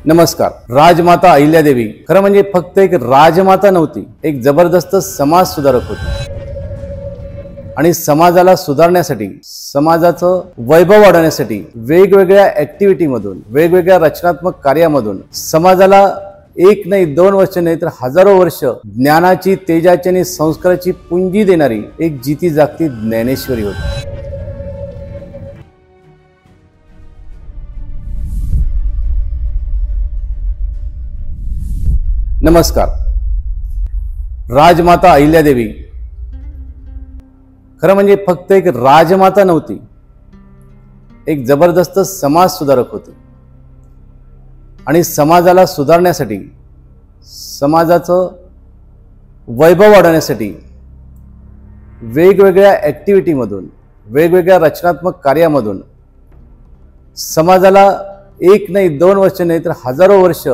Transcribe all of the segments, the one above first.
नमस्कार। राजमाता अहिल्यादेवी खरं म्हणजे फक्त एक राजमाता नव्हती, एक जबरदस्त समाज सुधारक होती। आणि समाजाला सुधारण्यासाठी, समाजाचं वैभव वाढवण्यासाठी वेगवेगळ्या ऍक्टिव्हिटी मधून, वेगवेगळ्या रचनात्मक कार्यामधून समाजाला एक नाही, दोन वर्ष नाही तर हजारो वर्ष ज्ञानाची, तेजाची आणि संस्काराची पुंजी देणारी एक जिती जागती ज्ञानेश्वरी होती। नमस्कार। राजमाता अहिल्यादेवी खरं म्हणजे फक्त एक राजमाता नव्हती, एक जबरदस्त समाज सुधारक होती। आणि समाजाला सुधारण्यासाठी, समाजाचं वैभव वाढवण्यासाठी वेगवेगळ्या ऍक्टिव्हिटी मधून, वेगवेगळ्या रचनात्मक कार्यामधून समाजाला एक नाही, दोन वर्ष नाही तर हजारो वर्ष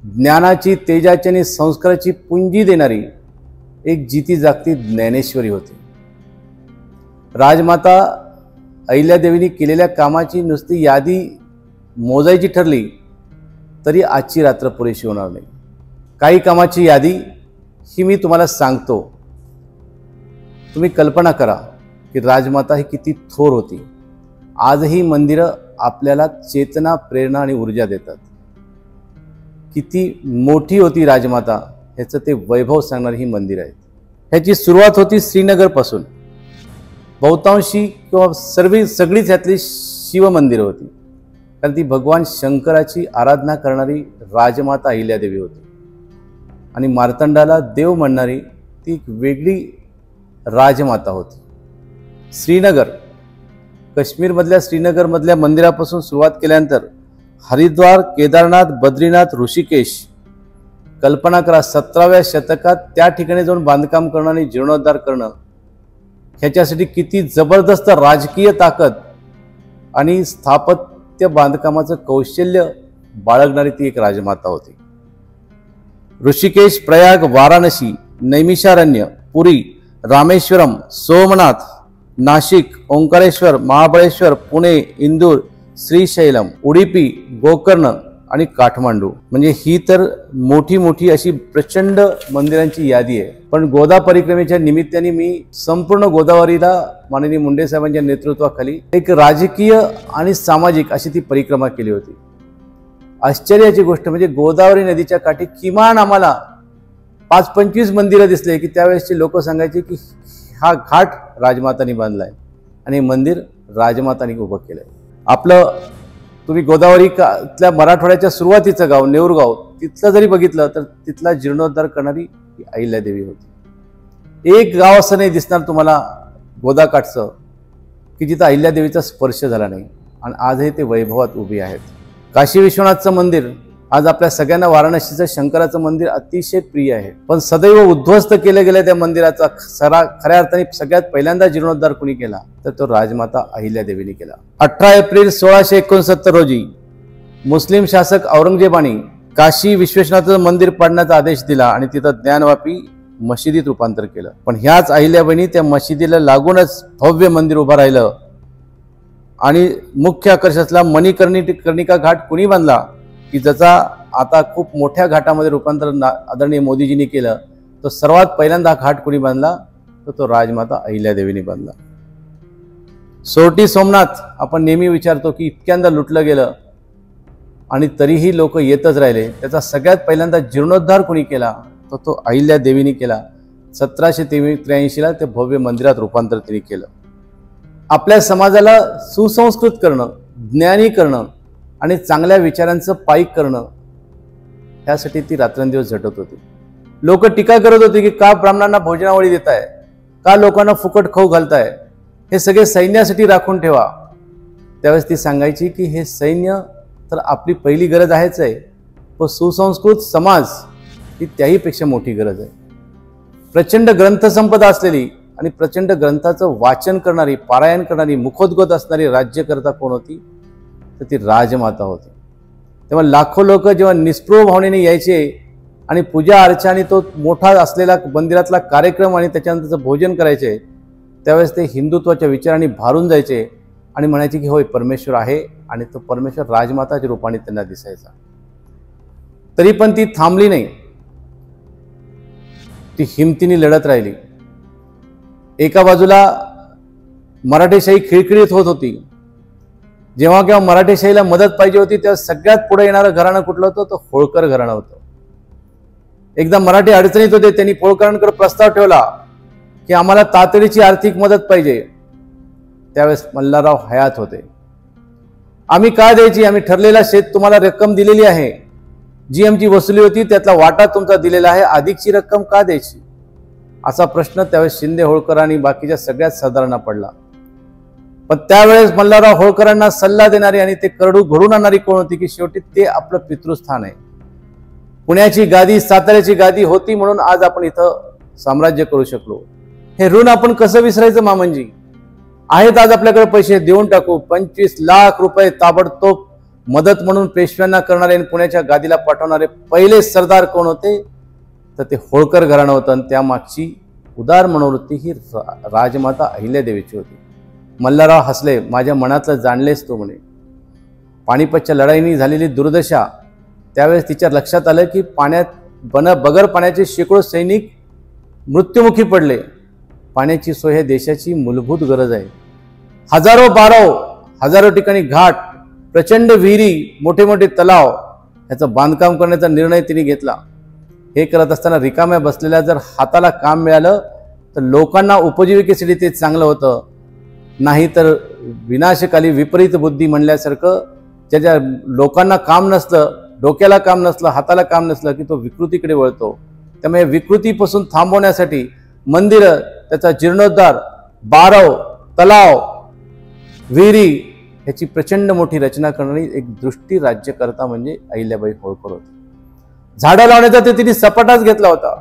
ज्ञानाची, तेजाची आणि संस्काराची पुंजी देणारी एक जिती जागती ज्ञानेश्वरी होती। राजमाता अहिल्यादेवींनी केलेल्या कामाची नुसती यादी मोजायची ठरली तरी आजची रात्र पुरेशी होणार नाही। काही कामाची यादी ही मी तुम्हाला सांगतो, तुम्ही कल्पना करा की राजमाता ही किती थोर होती। आजही मंदिरं आपल्याला चेतना, प्रेरणा आणि ऊर्जा देतात। किती मोठी होती राजमाता ह्याचं ते वैभव सांगणारी ही मंदिर आहेत। ह्याची सुरुवात होती श्रीनगर पासून। बहुतांशी किंवा सगळीच ह्यातली शिव मंदिरं होती, कारण ती भगवान शंकराची आराधना करणारी राजमाता अहिल्यादेवी होती। आणि मार्तंडाला देव म्हणणारी ती एक वेगळी राजमाता होती। श्रीनगर, काश्मीरमधल्या श्रीनगरमधल्या मंदिरापासून सुरुवात केल्यानंतर हरिद्वार, केदारनाथ, बद्रीनाथ, ऋषिकेश, कल्पना करा 17व्या शतकात त्या ठिकाणी जाऊन बांधकाम करणं आणि जीर्णोद्धार करणं, ह्याच्यासाठी किती जबरदस्त राजकीय ताकद आणि स्थापत्य बांधकामाचं कौशल्य बाळगणारी ती एक राजमाता होती। ऋषिकेश, प्रयाग, वाराणसी, नैमिषारण्य, पुरी, रामेश्वरम, सोमनाथ, नाशिक, ओंकारेश्वर, महाबळेश्वर, पुणे, इंदूर, श्रीशैलम, उडुपी, गोकर्ण आणि काठमांडू, म्हणजे ही तर मोठी मोठी अशी प्रचंड मंदिरांची यादी आहे। पण गोदा परिक्रमेच्या निमित्ताने मी संपूर्ण गोदावरीला माननीय मुंडे साहेबांच्या नेतृत्वाखाली एक राजकीय आणि सामाजिक अशी ती परिक्रमा केली होती। आश्चर्याची गोष्ट म्हणजे गोदावरी नदीच्या काठी किमान आम्हाला 5-25 मंदिरं दिसले की त्यावेळेसचे लोक सांगायचे की हा घाट राजमातांनी बांधलाय आणि मंदिर राजमातांनी उभं केलंय। आपलं तुम्ही गोदावरीतल्या मराठवाड्याच्या सुरुवातीचं गाव नेऊरगाव, तिथलं जरी बघितलं तर तिथला जीर्णोद्धार करणारी ही अहिल्यादेवी होती। एक गाव असं नाही दिसणार तुम्हाला गोदाकाठचं की जिथं अहिल्यादेवीचा स्पर्श झाला नाही। आणि आजही ते वैभवात उभी आहेत। काशी विश्वनाथचं मंदिर आज आपल्या सगळ्यांना वाराणसीचं शंकराचं मंदिर अतिशय प्रिय आहे, पण सदैव उद्ध्वस्त केलं गेलं त्या मंदिराचा खऱ्या अर्थाने सगळ्यात पहिल्यांदा जीर्णोद्धार कुणी केला तर तो राजमाता अहिल्यादेवीने केला। 18 एप्रिल 1669 रोजी मुस्लिम शासक औरंगजेबाने काशी विश्वनाथाचं मंदिर पाडण्याचा आदेश दिला आणि तिथं ज्ञानवापी मशिदीत रूपांतर केलं। पण ह्याच अहिल्याबाईंनी त्या मशिदीला लागूनच भव्य मंदिर उभं राहिलं आणि मुख्य आकर्षणाला मणिकर्णिका घाट कुणी बांधला की ज्याचा आता खूप मोठ्या घाटामध्ये रूपांतर आदरणीय मोदीजींनी केलं। तो सर्वात पहिल्यांदा घाट कुणी बांधला तर तो राजमाता अहिल्यादेवीने बांधला। सोरटी सोमनाथ आपण नेहमी विचारतो की इतक्यांदा लुटलं गेलं आणि तरीही लोक येतच राहिले, त्याचा सगळ्यात पहिल्यांदा जीर्णोद्धार कुणी केला तर तो अहिल्यादेवीने केला। 1783 ला ते भव्य मंदिरात रूपांतर तिने केलं। आपल्या समाजाला सुसंस्कृत करणं, ज्ञानी करणं आणि चांगल्या विचारांचं पाईक करणं, ह्यासाठी ती रात्रंदिवस झटत होती। लोक टीका करत होते की का ब्राह्मणांना भोजनावळी देताय, का लोकांना फुकट खाऊ घालताय, हे सगळे सैन्यासाठी राखून ठेवा। त्यावेळेस ती सांगायची की हे सैन्य तर आपली पहिली गरज आहेच आहे, पण सुसंस्कृत समाज ही त्याहीपेक्षा मोठी गरज आहे। प्रचंड ग्रंथसंपदा असलेली आणि प्रचंड ग्रंथाचं वाचन करणारी, पारायण करणारी, मुखोद्गत असणारी राज्यकर्ता कोण होती तर ती राजमाता होती। तेव्हा लाखो लोक जेव्हा निस्पृह भावनेने यायचे आणि पूजा अर्चा आणि तो मोठा असलेला मंदिरातला कार्यक्रम आणि त्याच्यानंतरचं भोजन करायचे, त्यावेळेस ते हिंदुत्वाच्या विचारांनी भारून जायचे आणि म्हणायचे की होय परमेश्वर आहे, आणि तो परमेश्वर राजमाताच्या रूपाने त्यांना दिसायचा। तरी पण ती थांबली नाही, ती हिमतीने लढत राहिली. एका बाजूला मराठेशाही खिळखिळीत होत होती. जेव्हा केव्हा मराठेशाहीला मदत पाहिजे होती तेव्हा सगळ्यात पुढे येणारं घराणं कुठलं होतं? तर होळकर घराणं होतं. एकदा मराठी अडचणीत होते, त्यांनी होळकरांकडे प्रस्ताव ठेवला की आम्हाला तातडीची आर्थिक मदत पाहिजे. त्यावेळेस मल्हारराव हयात होते. आम्ही काय द्यायची? आम्ही ठरलेला शेत तुम्हाला रक्कम दिलेली आहे, जी आमची वसुली होती त्यातला वाटा तुमचा दिलेला आहे, अधिकची रक्कम का द्यायची? असा प्रश्न त्यावेळेस शिंदे होळकर आणि बाकीच्या सगळ्यात साधारणा पडला. पण त्यावेळेस मल्हारराव होळकरांना सल्ला देणारी आणि ते करडू घडून आणणारी कोण होती? की शेवटी ते आपलं पितृस्थान आहे. पुण्याची गादी, साताऱ्याची गादी होती म्हणून आज आपण इथं साम्राज्य करू शकलो. हे ऋण आपण कसं विसरायचं मामनजी? आहेत आज आपल्याकडे पैसे, देऊन टाकू. 25 लाख रुपये ताबडतोब मदत म्हणून पेशव्यांना करणारे आणि पुण्याच्या गादीला पाठवणारे पहिले सरदार कोण होते? तर ते होळकर घराणं होतं. आणि त्यामागची उदार मनोवृत्ती ही राजमाता अहिल्यादेवीची होती. मल्हारराव हसले. माझ्या मनातलं जाणलेस तू म्हणे. पानिपतच्या लढाईनी झालेली दुर्दशा त्यावेळेस तिच्या लक्षात आलं की बगर पाण्याचे शेकडो सैनिक मृत्युमुखी पडले. पाण्याची सोय हे देशाची मूलभूत गरज आहे. हजारो ठिकाणी घाट, प्रचंड विहिरी, मोठे मोठे तलाव याचं बांधकाम करण्याचा निर्णय तिने घेतला. हे करत असताना रिकाम्या बसलेल्या जर हाताला काम मिळालं तर लोकांना उपजीविकेसाठी ते चांगलं होतं. नाहीतर विनाशकाली विपरीत बुद्धी म्हणल्यासारखं ज्याच्या लोकांना काम नसलं, डोक्याला काम नसलं, हाताला काम नसलं की तो विकृतीकडे वळतो. त्यामुळे विकृतीपासून थांबवण्यासाठी मंदिरं, त्याचा जीर्णोद्धार, बारव, तलाव, विहिरी ह्याची प्रचंड मोठी रचना करणारी एक दृष्टी राज्यकर्ता म्हणजे अहिल्याबाई होळकर होती. झाडं लावण्याचा ते तिने सपाटाच घेतला होता.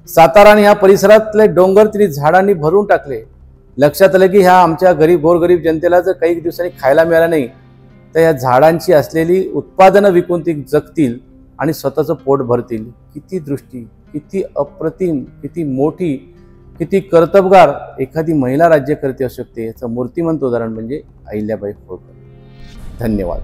सातारा आणि ह्या परिसरातले डोंगर तिने झाडांनी भरून टाकले. लक्षात आलं की ह्या आमच्या गोरगरीब जनतेला जर काही दिवसांनी खायला मिळालं नाही तर या झाडांची असलेली उत्पादनं विकून ती जगतील आणि स्वतःचं पोट भरतील. किती दृष्टी, किती अप्रतिम, किती मोठी, किती कर्तबगार एखादी महिला राज्यकर्ती असू शकते याचं मूर्तिमंत उदाहरण म्हणजे अहिल्याबाई होळकर. धन्यवाद.